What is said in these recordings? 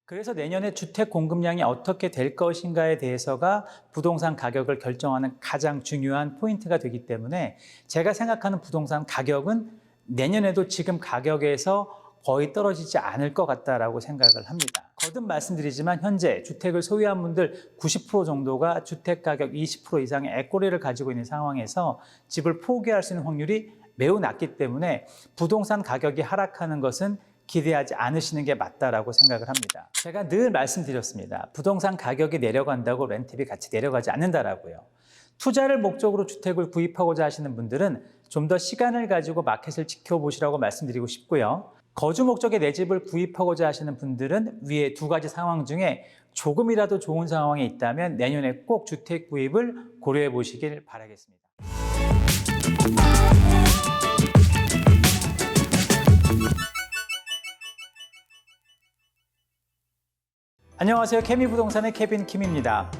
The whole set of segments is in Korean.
그래서 내년에 주택 공급량이 어떻게 될 것인가에 대해서가 부동산 가격을 결정하는 가장 중요한 포인트가 되기 때문에 제가 생각하는 부동산 가격은 내년에도 지금 가격에서 거의 떨어지지 않을 것 같다라고 생각을 합니다. 거듭 말씀드리지만 현재 주택을 소유한 분들 90% 정도가 주택 가격 20% 이상의 액고리를 가지고 있는 상황에서 집을 포기할 수 있는 확률이 매우 낮기 때문에 부동산 가격이 하락하는 것은 기대하지 않으시는 게 맞다라고 생각을 합니다. 제가 늘 말씀드렸습니다. 부동산 가격이 내려간다고 렌트비 같이 내려가지 않는다라고요. 투자를 목적으로 주택을 구입하고자 하시는 분들은 좀 더 시간을 가지고 마켓을 지켜보시라고 말씀드리고 싶고요. 거주 목적의 내 집을 구입하고자 하시는 분들은 위에 두 가지 상황 중에 조금이라도 좋은 상황이 있다면 내년에 꼭 주택 구입을 고려해 보시길 바라겠습니다. 안녕하세요. 케미부동산의 케빈 킴입니다.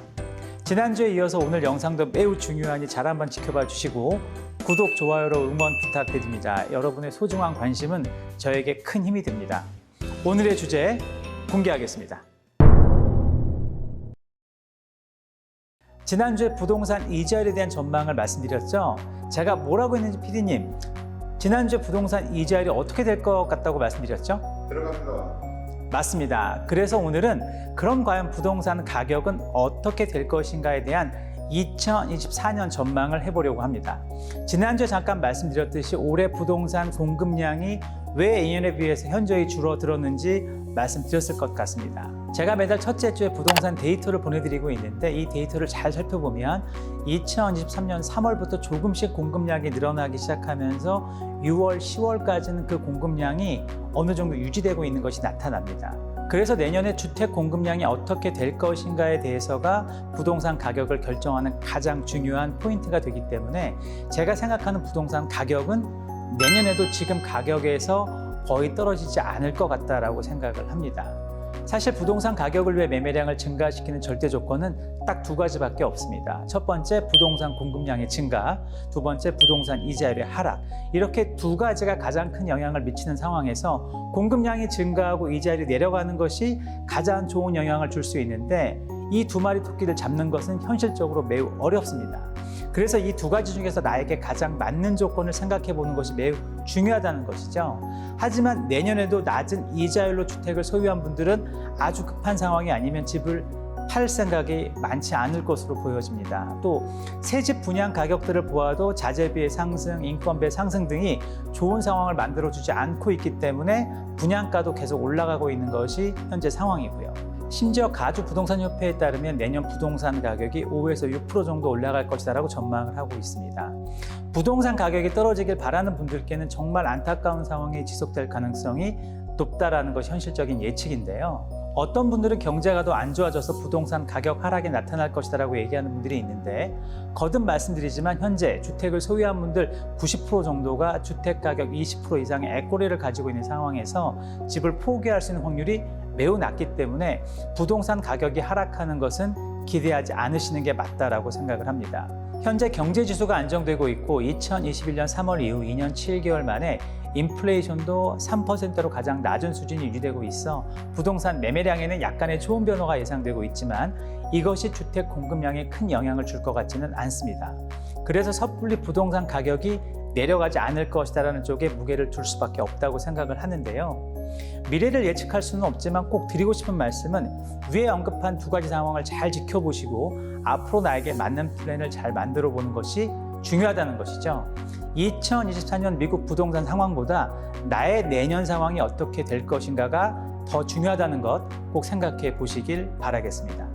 지난주에 이어서 오늘 영상도 매우 중요하니 잘 한번 지켜봐 주시고 구독, 좋아요로 응원 부탁드립니다. 여러분의 소중한 관심은 저에게 큰 힘이 됩니다. 오늘의 주제 공개하겠습니다. 지난주에 부동산 이자율에 대한 전망을 말씀드렸죠. 제가 뭐라고 했는지 PD님, 지난주에 부동산 이자율이 어떻게 될 것 같다고 말씀드렸죠? 들어갑니다. 맞습니다. 그래서 오늘은 그럼 과연 부동산 가격은 어떻게 될 것인가에 대한 2024년 전망을 해보려고 합니다. 지난주에 잠깐 말씀드렸듯이 올해 부동산 공급량이 왜 2년에 비해서 현저히 줄어들었는지 말씀드렸을 것 같습니다. 제가 매달 첫째 주에 부동산 데이터를 보내드리고 있는데 이 데이터를 잘 살펴보면 2023년 3월부터 조금씩 공급량이 늘어나기 시작하면서 6월, 10월까지는 그 공급량이 어느 정도 유지되고 있는 것이 나타납니다. 그래서 내년에 주택 공급량이 어떻게 될 것인가에 대해서가 부동산 가격을 결정하는 가장 중요한 포인트가 되기 때문에 제가 생각하는 부동산 가격은 내년에도 지금 가격에서 거의 떨어지지 않을 것 같다라고 생각을 합니다. 사실 부동산 가격을 위해 매매량을 증가시키는 절대 조건은 딱 두 가지밖에 없습니다. 첫 번째, 부동산 공급량의 증가, 두 번째, 부동산 이자율의 하락. 이렇게 두 가지가 가장 큰 영향을 미치는 상황에서 공급량이 증가하고 이자율이 내려가는 것이 가장 좋은 영향을 줄 수 있는데 이 두 마리 토끼를 잡는 것은 현실적으로 매우 어렵습니다. 그래서 이 두 가지 중에서 나에게 가장 맞는 조건을 생각해 보는 것이 매우 중요하다는 것이죠. 하지만 내년에도 낮은 이자율로 주택을 소유한 분들은 아주 급한 상황이 아니면 집을 팔 생각이 많지 않을 것으로 보여집니다. 또 새 집 분양 가격들을 보아도 자재비의 상승, 인건비의 상승 등이 좋은 상황을 만들어주지 않고 있기 때문에 분양가도 계속 올라가고 있는 것이 현재 상황이고요. 심지어 가주부동산협회에 따르면 내년 부동산 가격이 5에서 6% 정도 올라갈 것이라고 전망을 하고 있습니다. 부동산 가격이 떨어지길 바라는 분들께는 정말 안타까운 상황이 지속될 가능성이 높다라는 것이 현실적인 예측인데요. 어떤 분들은 경제가 더 안 좋아져서 부동산 가격 하락이 나타날 것이라고 얘기하는 분들이 있는데 거듭 말씀드리지만 현재 주택을 소유한 분들 90% 정도가 주택 가격 20% 이상의 액고리를 가지고 있는 상황에서 집을 포기할 수 있는 확률이 매우 낮기 때문에 부동산 가격이 하락하는 것은 기대하지 않으시는 게 맞다라고 생각을 합니다. 현재 경제지수가 안정되고 있고 2021년 3월 이후 2년 7개월 만에 인플레이션도 3%로 가장 낮은 수준이 유지되고 있어 부동산 매매량에는 약간의 좋은 변화가 예상되고 있지만 이것이 주택 공급량에 큰 영향을 줄 것 같지는 않습니다. 그래서 섣불리 부동산 가격이 내려가지 않을 것이다라는 쪽에 무게를 둘 수밖에 없다고 생각을 하는데요. 미래를 예측할 수는 없지만 꼭 드리고 싶은 말씀은 위에 언급한 두 가지 상황을 잘 지켜보시고 앞으로 나에게 맞는 플랜을 잘 만들어 보는 것이 중요하다는 것이죠. 2024년 미국 부동산 상황보다 나의 내년 상황이 어떻게 될 것인가가 더 중요하다는 것 꼭 생각해 보시길 바라겠습니다.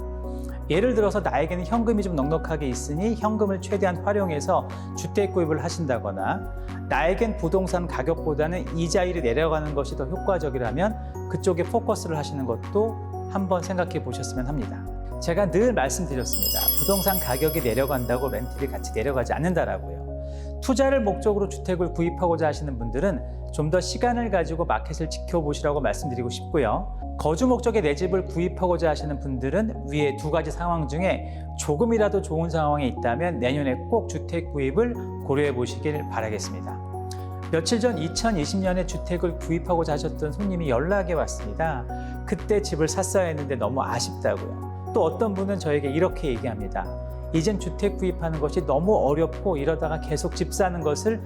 예를 들어서 나에게는 현금이 좀 넉넉하게 있으니 현금을 최대한 활용해서 주택 구입을 하신다거나 나에겐 부동산 가격보다는 이자율이 내려가는 것이 더 효과적이라면 그쪽에 포커스를 하시는 것도 한번 생각해 보셨으면 합니다. 제가 늘 말씀드렸습니다. 부동산 가격이 내려간다고 렌트비 같이 내려가지 않는다라고요. 투자를 목적으로 주택을 구입하고자 하시는 분들은 좀 더 시간을 가지고 마켓을 지켜보시라고 말씀드리고 싶고요. 거주 목적의 내 집을 구입하고자 하시는 분들은 위에 두 가지 상황 중에 조금이라도 좋은 상황이 있다면 내년에 꼭 주택 구입을 고려해 보시길 바라겠습니다. 며칠 전 2020년에 주택을 구입하고자 하셨던 손님이 연락이 왔습니다. 그때 집을 샀어야 했는데 너무 아쉽다고요. 또 어떤 분은 저에게 이렇게 얘기합니다. 이젠 주택 구입하는 것이 너무 어렵고 이러다가 계속 집 사는 것을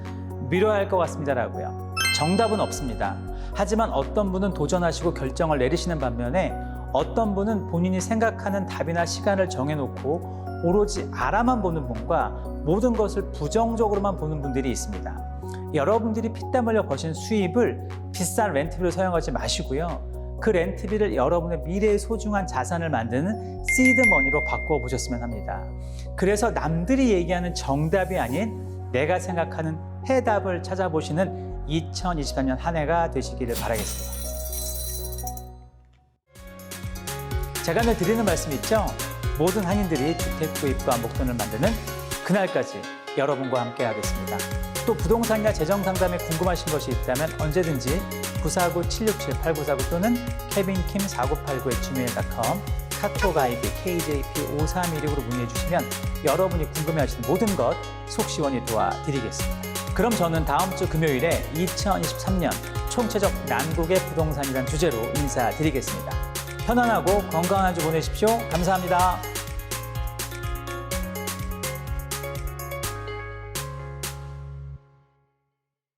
미뤄야 할 것 같습니다라고요. 정답은 없습니다. 하지만 어떤 분은 도전하시고 결정을 내리시는 반면에 어떤 분은 본인이 생각하는 답이나 시간을 정해놓고 오로지 알아만 보는 분과 모든 것을 부정적으로만 보는 분들이 있습니다. 여러분들이 피땀 흘려 버신 수입을 비싼 렌트비로 사용하지 마시고요. 그 렌트비를 여러분의 미래의 소중한 자산을 만드는 시드머니로 바꾸어 보셨으면 합니다. 그래서 남들이 얘기하는 정답이 아닌 내가 생각하는 해답을 찾아보시는 2023년 한 해가 되시기를 바라겠습니다. 제가 늘 드리는 말씀 있죠? 모든 한인들이 주택 구입과 목돈을 만드는 그날까지 여러분과 함께 하겠습니다. 또 부동산이나 재정 상담에 궁금하신 것이 있다면 언제든지 949-767-8949 또는 kevinkim4989@gmail.com 카톡 아이디 KJP5316으로 문의해 주시면 여러분이 궁금해하시는 모든 것 속 시원히 도와드리겠습니다. 그럼 저는 다음 주 금요일에 2023년 총체적 난국의 부동산이라는 주제로 인사드리겠습니다. 편안하고 건강한 한 주 보내십시오. 감사합니다.